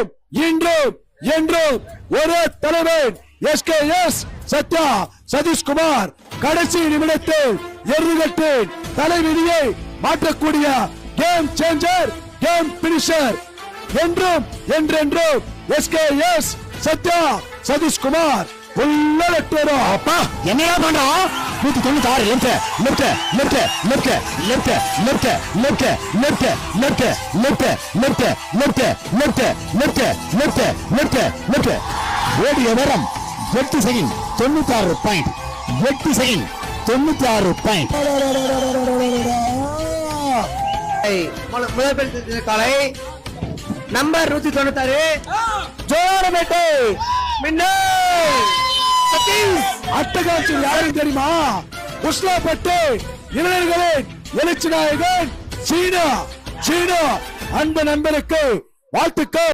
அன்றும் இன்றும் என்றும் ஒரே தலைவன் SKS சத்யா சதீஷ்குமார். கடைசி நிமிடத்தில் எருகட்டின் தலைவிதியை மாற்றக்கூடிய கேம் சேஞ்சர், கேம் பினிஷர். என்றும் என்றென்றும் SKS சத்யா சதீஷ்குமார். அப்பா என்னையா பண்றோம்? 196 left left left left left left left left left left left left left left left left left ஓடிய நேரம் 8 செகண்ட் 96 பாயிண்ட். 8 second 96 point. முதல் காலை நம்பர் 196 ஜோரமேட்டை அட்டகாட்சி யாரும் தெரியுமா? உஸ்லாப்பட்டு இளைஞர்களின் எழுச்சி நாயகன் சீனா. அந்த நண்பருக்கு வாழ்த்துக்கள்.